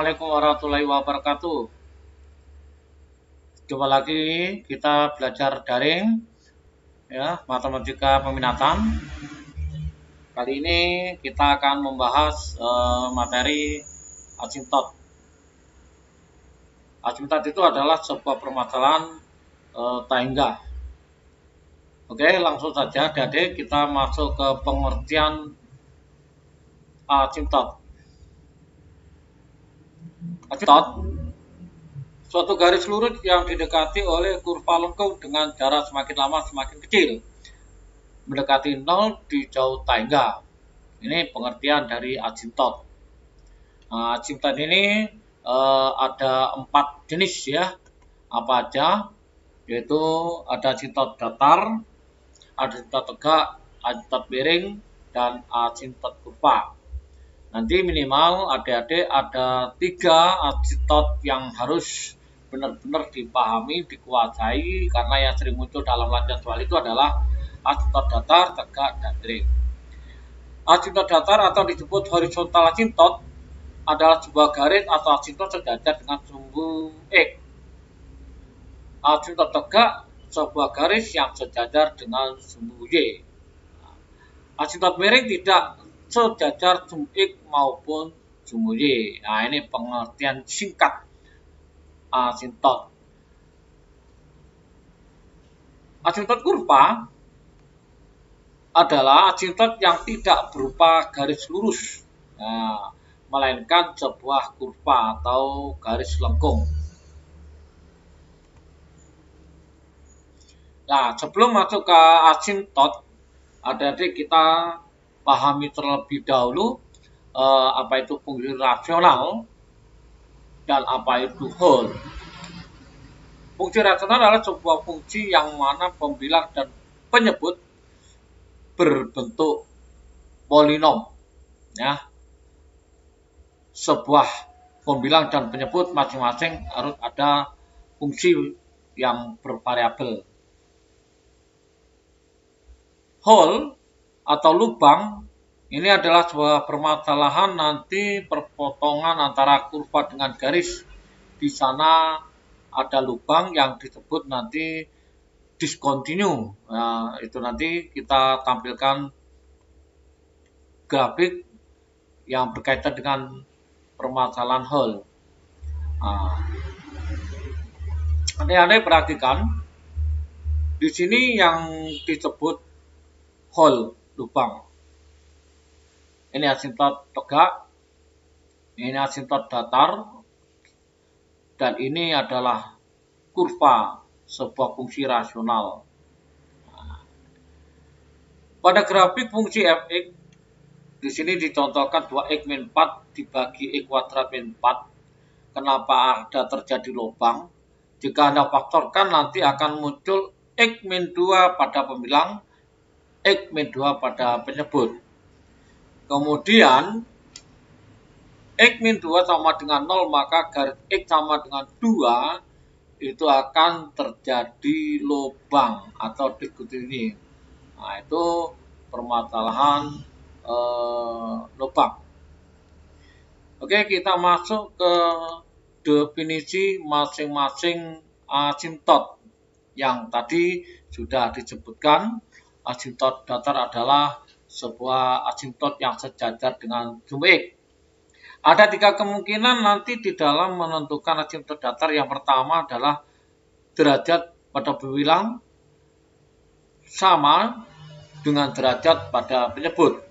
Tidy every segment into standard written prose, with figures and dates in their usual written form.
Assalamualaikum warahmatullahi wabarakatuh. Jumpa lagi kita belajar daring ya, matematika peminatan. Kali ini kita akan membahas materi asimtot. Asimtot itu adalah sebuah permasalahan tangga. Oke, langsung saja adik-adik kita masuk ke pengertian asimtot. Asimtot suatu garis lurus yang didekati oleh kurva lengkung dengan jarak semakin lama semakin kecil, mendekati nol di jauh tangga. Ini pengertian dari asimtot. Nah, asimtot ini ada 4 jenis ya. Apa aja? Yaitu ada asimtot datar, asimtot tegak, asimtot miring, dan asimtot kurva. Nanti minimal adik-adik ada 3 asimtot yang harus benar-benar dipahami, dikuasai, karena yang sering muncul dalam lancar soal itu adalah asimtot datar, tegak, dan miring. Asimtot datar atau disebut horizontal asimtot adalah sebuah garis atau asimtot sejajar dengan sumbu X. Asimtot tegak sebuah garis yang sejajar dengan sumbu Y. Asimtot miring tidak sejajar sumbu X maupun sumbu Y. Nah, ini pengertian singkat asimtot. Asimtot kurva adalah asimtot yang tidak berupa garis lurus, melainkan sebuah kurva atau garis lengkung. Nah, sebelum masuk ke asimtot, adik-adik kita pahami terlebih dahulu apa itu fungsi rasional dan apa itu whole. Fungsi rasional adalah sebuah fungsi yang mana pembilang dan penyebut berbentuk polinom. Ya. Sebuah pembilang dan penyebut masing-masing harus ada fungsi yang bervariabel. Whole atau lubang ini adalah sebuah permasalahan nanti perpotongan antara kurva dengan garis. Di sana ada lubang yang disebut nanti discontinue. Nah, itu nanti kita tampilkan grafik yang berkaitan dengan permasalahan whole. Adik-adik perhatikan di sini yang disebut whole lubang. Ini asimtot tegak, ini asimtot datar, dan ini adalah kurva sebuah fungsi rasional. Pada grafik fungsi fx, di sini dicontohkan 2x-4 dibagi x kuadrat min 4. Kenapa ada terjadi lubang? Jika Anda faktorkan nanti akan muncul x-2 pada pembilang, x-2 pada penyebut. Kemudian x-2 sama dengan 0, maka garis x sama dengan 2 itu akan terjadi lubang atau discontinue. Nah, itu permasalahan lubang. Oke, kita masuk ke definisi masing-masing asimtot yang tadi sudah disebutkan. Asimtot datar adalah sebuah asimtot yang sejajar dengan sumbu X. Ada 3 kemungkinan nanti di dalam menentukan asimtot datar. Yang pertama adalah derajat pada pembilang sama dengan derajat pada penyebut.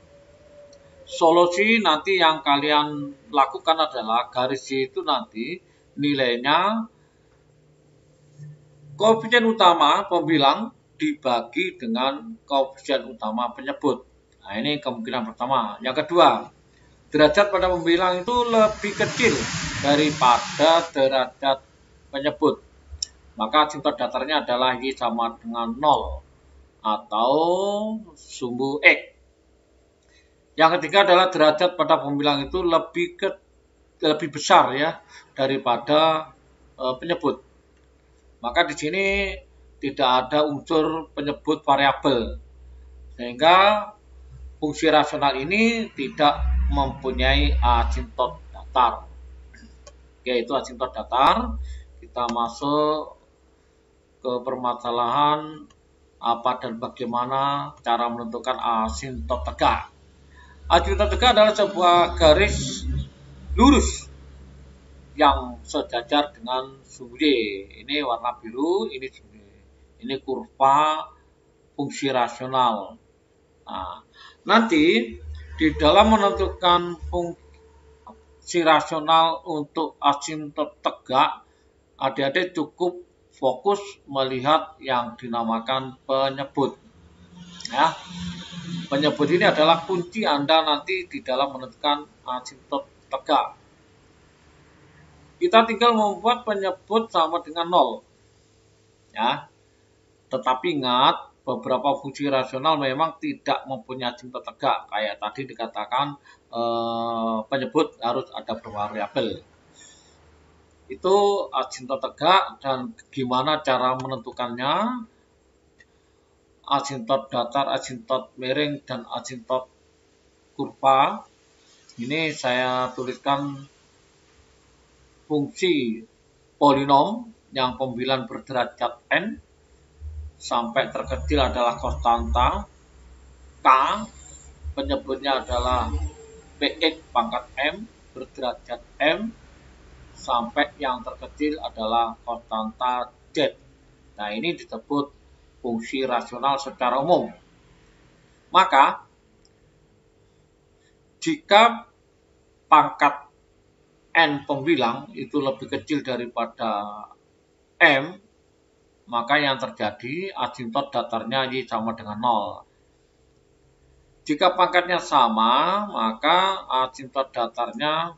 Solusi nanti yang kalian lakukan adalah garis itu nanti nilainya koefisien utama pembilang dibagi dengan koefisien utama penyebut. Nah, ini kemungkinan pertama. Yang kedua, derajat pada pembilang itu lebih kecil daripada derajat penyebut. Maka asimtot datarnya adalah Y sama dengan 0 atau sumbu X. Yang ketiga adalah derajat pada pembilang itu lebih besar ya daripada penyebut. Maka di sini tidak ada unsur penyebut variabel, sehingga fungsi rasional ini tidak mempunyai asimtot datar. yaitu asintot datar. Kita masuk ke permasalahan apa dan bagaimana cara menentukan asintot tegak. Asintot tegak adalah sebuah garis lurus yang sejajar dengan sumbu Y. Ini warna biru, ini sumbu Y. Ini kurva fungsi rasional. Nah, nanti di dalam menentukan fungsi rasional untuk asintot tegak, adik-adik cukup fokus melihat yang dinamakan penyebut. Ya, penyebut ini adalah kunci Anda nanti di dalam menentukan asintot tegak. Kita tinggal membuat penyebut sama dengan 0. Ya. Tetapi ingat, beberapa fungsi rasional memang tidak mempunyai asintot tegak. Kayak tadi dikatakan penyebut harus ada bervariabel. Itu asintot tegak dan gimana cara menentukannya. Asintot datar, asintot miring, dan asintot kurva. Ini saya tuliskan fungsi polinom yang pembilan berderajat n sampai terkecil adalah konstanta k, penyebutnya adalah px pangkat m berderajat m, sampai yang terkecil adalah konstanta z. Nah, ini disebut fungsi rasional secara umum. Maka jika pangkat n pembilang itu lebih kecil daripada m, maka yang terjadi asintot datarnya Y sama dengan 0. Jika pangkatnya sama, maka asintot datarnya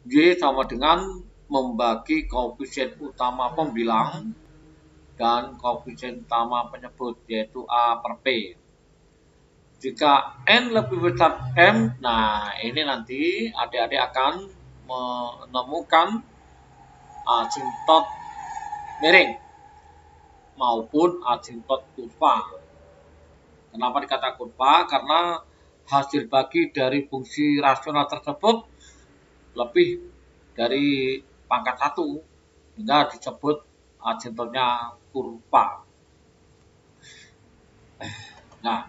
Y sama dengan membagi koefisien utama pembilang dan koefisien utama penyebut, yaitu A per P. Jika N lebih besar M, nah ini nanti adik-adik akan menemukan asintot miring maupun asintot kurva. Kenapa dikatakan kurva? Karena hasil bagi dari fungsi rasional tersebut lebih dari pangkat 1, hingga disebut asintotnya kurva. Nah,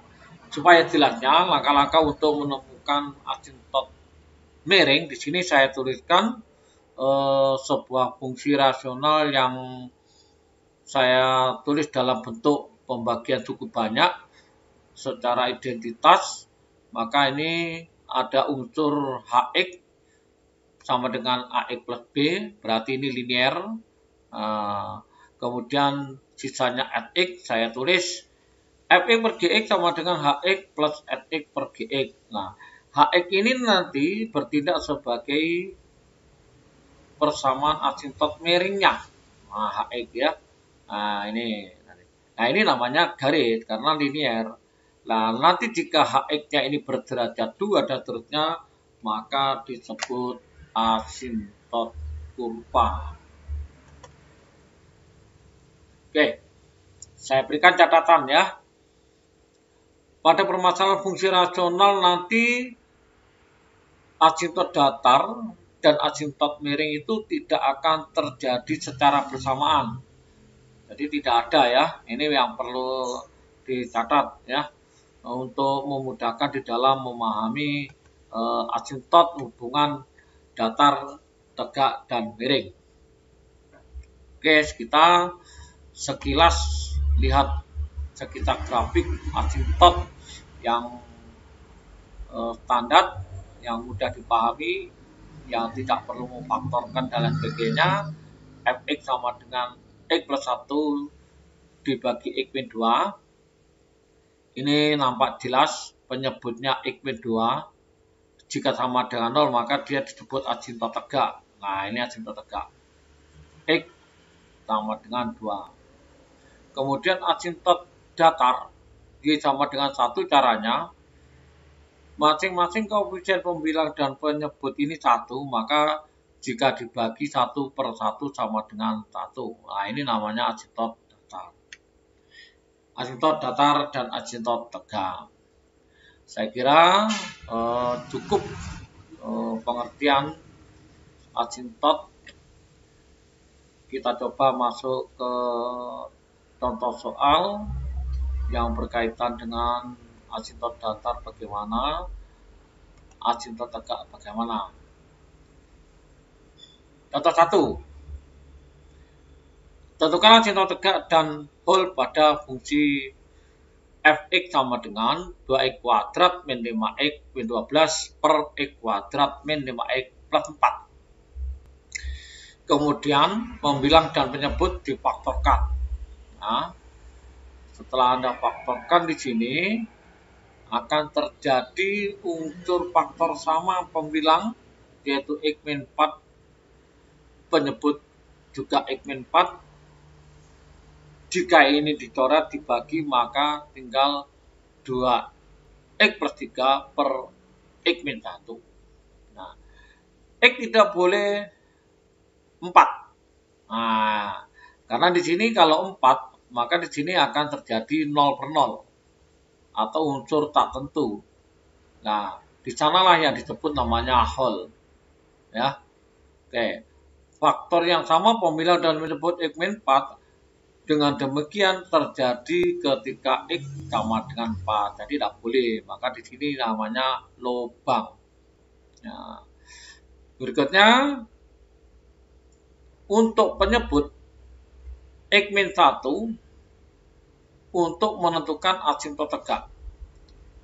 supaya jelasnya langkah-langkah untuk menemukan asintot miring, di sini saya tuliskan sebuah fungsi rasional yang saya tulis dalam bentuk pembagian cukup banyak secara identitas. Maka ini ada unsur hx sama dengan ax plus b, berarti ini linear. Kemudian sisanya fx saya tulis fx per gx sama dengan hx plus fx per gx. Nah, hx ini nanti bertindak sebagai persamaan asintot miringnya. Nah, hx ya. Nah, ini namanya garis karena linear. Nah, nanti jika hx-nya ini berderajat 2 dan seterusnya, maka disebut asintot kurva. Oke, saya berikan catatan ya. Pada permasalahan fungsi rasional nanti asintot datar dan asintot miring itu tidak akan terjadi secara bersamaan. Jadi tidak ada ya. Ini yang perlu dicatat ya, untuk memudahkan di dalam memahami asintot hubungan datar, tegak, dan miring. Oke, kita sekilas lihat sekitar grafik asintot yang standar, yang mudah dipahami, yang tidak perlu memfaktorkan dan lain sebagainya. Fx sama dengan X plus 1 dibagi X min 2. Ini nampak jelas penyebutnya X min 2. Jika sama dengan 0, maka dia disebut asintot tegak. Nah, ini asintot tegak. X sama dengan 2. Kemudian asintot datar, Y sama dengan 1 caranya. Masing-masing koefisien pembilang dan penyebut ini 1, maka jika dibagi 1 per 1 sama dengan 1. Nah, ini namanya asintot datar. Asintot datar dan asintot tegak. Saya kira cukup pengertian asintot. Kita coba masuk ke contoh soal yang berkaitan dengan asintot datar bagaimana, asintot tegak bagaimana. Contoh 1. Tentukan asintot tegak dan whole pada fungsi fx sama dengan 2x kuadrat min 5x min 12 per x kuadrat min 5x plus 4. Kemudian pembilang dan penyebut difaktorkan. Nah, setelah Anda faktorkan di sini akan terjadi unsur faktor sama pembilang yaitu x min 4, penyebut juga x min 4. Jika ini dicoret dibagi maka tinggal 2x plus 3 per x min 1. Nah, x tidak boleh 4. Nah, karena di sini kalau 4, maka di sini akan terjadi 0 per 0 atau unsur tak tentu. Nah, di sanalah yang disebut namanya whole. Ya. Oke. Faktor yang sama pembilang dan menyebut x min 4. Dengan demikian terjadi ketika x sama dengan 4. Jadi tidak boleh. Maka di sini namanya lubang. Nah, berikutnya untuk penyebut x min 1 untuk menentukan asintot tegak.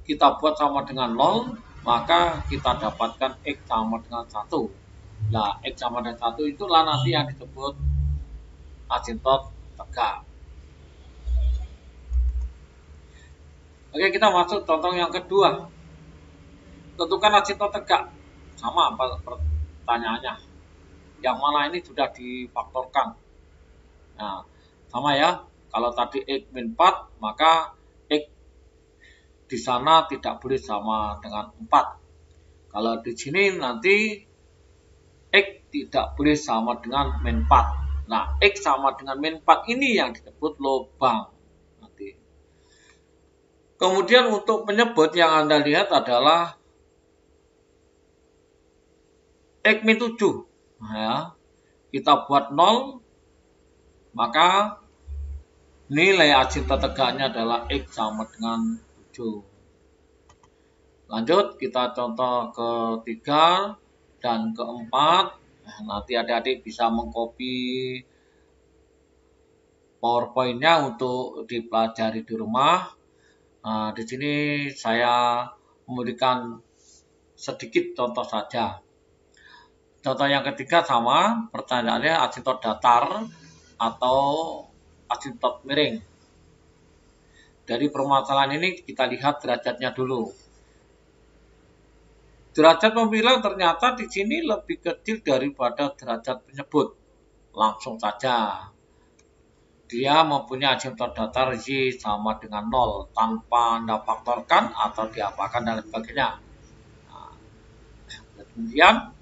Kita buat sama dengan 0, maka kita dapatkan x sama dengan 1. Nah, x sama dengan 1 itulah nanti yang disebut asintot tegak. Oke, kita masuk contoh yang kedua. Tentukan asintot tegak. Sama pertanyaannya. Yang mana ini sudah difaktorkan. Nah, sama ya. Kalau tadi x min 4, maka x di sana tidak boleh sama dengan 4. Kalau di sini nanti x tidak boleh sama dengan min 4. Nah, x sama dengan min 4 ini yang disebut lubang. Nanti. Kemudian untuk penyebut yang Anda lihat adalah x min 7. Nah, ya. Kita buat 0, maka nilai asintot tegaknya adalah x sama dengan 7. Lanjut, kita contoh ketiga dan keempat. Nah, nanti adik-adik bisa mengcopy PowerPoint-nya untuk dipelajari di rumah. Nah, di sini saya memberikan sedikit contoh saja. Contoh yang ketiga sama, pertanyaannya asintot datar atau asintot miring. Dari permasalahan ini kita lihat derajatnya dulu. Derajat pembilang ternyata di sini lebih kecil daripada derajat penyebut. Langsung saja. Dia mempunyai asintot datar Y sama dengan 0 tanpa Anda faktorkan atau diapakan dan sebagainya. Nah, kemudian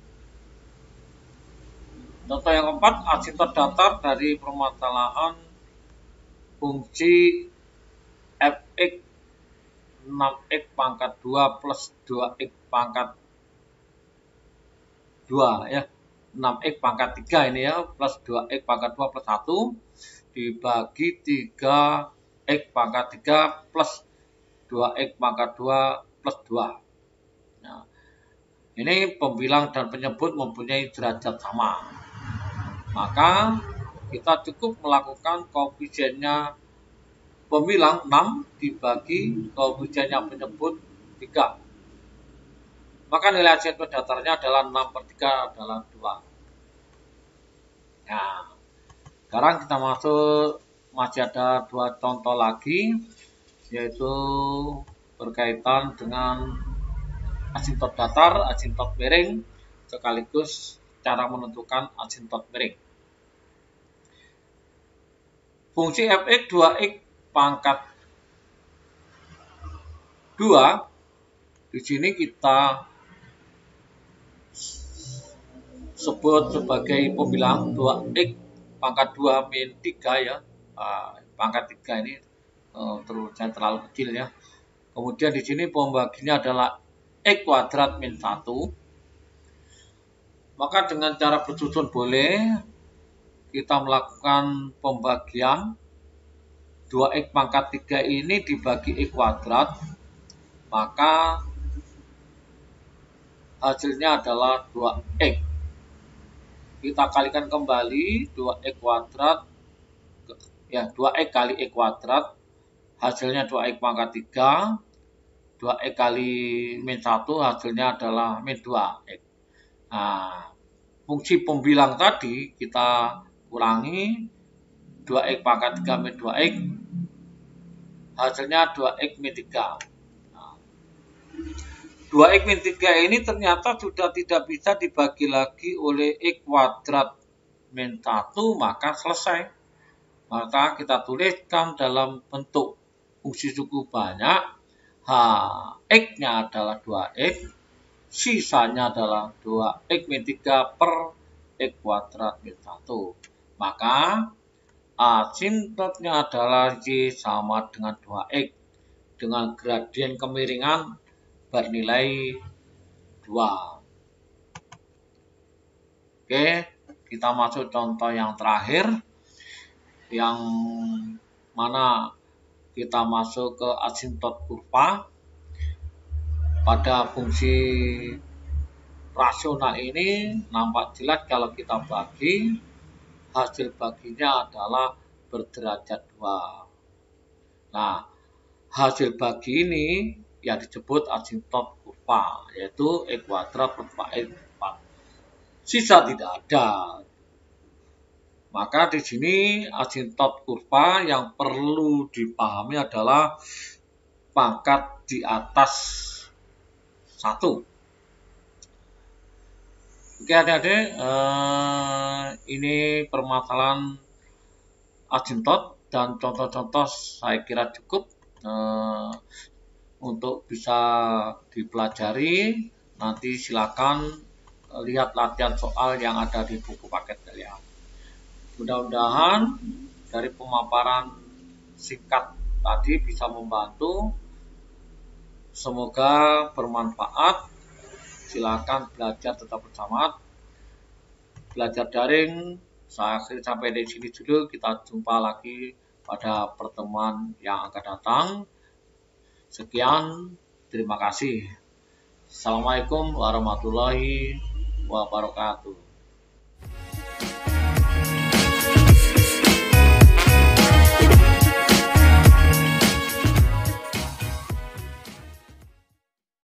contoh yang keempat, asintot datar dari permasalahan fungsi fx 6x pangkat 2 plus 2x pangkat 2 ya. 6x pangkat 3 ini ya, plus 2x pangkat 2 plus 1 dibagi 3x pangkat 3 plus 2x pangkat 2 plus 2. Nah, ini pembilang dan penyebut mempunyai derajat sama. Maka kita cukup melakukan koefisiennya pembilang 6 dibagi koefisiennya penyebut 3. Maka nilai asintot datarnya adalah 6 per 3 adalah 2. Nah, sekarang kita masih ada 2 contoh lagi, yaitu berkaitan dengan asintot datar, asintot miring, sekaligus cara menentukan asintot miring. Fungsi fx 2x pangkat 2, di sini kita sebut sebagai pembilang 2x pangkat 2 min 3 ya. Pangkat 3 ini terlalu kecil ya. Kemudian di sini pembaginya adalah x kuadrat min 1. Maka dengan cara bersusun boleh kita melakukan pembagian 2x pangkat 3 ini dibagi x kuadrat, maka hasilnya adalah 2x. Kita kalikan kembali 2x kuadrat, ya 2x kali x kuadrat, hasilnya 2x pangkat 3, 2x kali min 1 hasilnya adalah min 2x. Nah, fungsi pembilang tadi kita kurangi 2x pangkat 3 min 2x, hasilnya 2x min 3. Nah, 2x min 3 ini ternyata sudah tidak bisa dibagi lagi oleh x kuadrat min 1, maka selesai. Maka kita tuliskan dalam bentuk fungsi suku banyak, x-nya adalah 2x, sisanya adalah 2x min 3 per x kuadrat min 1. Maka asintotnya adalah Y sama dengan 2x dengan gradien kemiringan bernilai 2. Oke, kita masuk contoh yang terakhir, yang mana kita masuk ke asintot kurva. Pada fungsi rasional ini nampak jelas kalau kita bagi, hasil baginya adalah berderajat 2. Nah, hasil bagi ini yang disebut asintot kurva, yaitu x kuadrat per 2x 4. Sisa tidak ada. Maka di sini asintot kurva yang perlu dipahami adalah pangkat di atas 1. Oke adik-adik, ini permasalahan asintot dan contoh-contoh saya kira cukup untuk bisa dipelajari. Nanti silakan lihat latihan soal yang ada di buku paket kalian. Mudah-mudahan dari pemaparan singkat tadi bisa membantu. Semoga bermanfaat. Silakan belajar tetap bersemangat. Belajar daring. Saya akhiri sampai di sini dulu. Kita jumpa lagi pada pertemuan yang akan datang. Sekian, terima kasih. Assalamualaikum warahmatullahi wabarakatuh.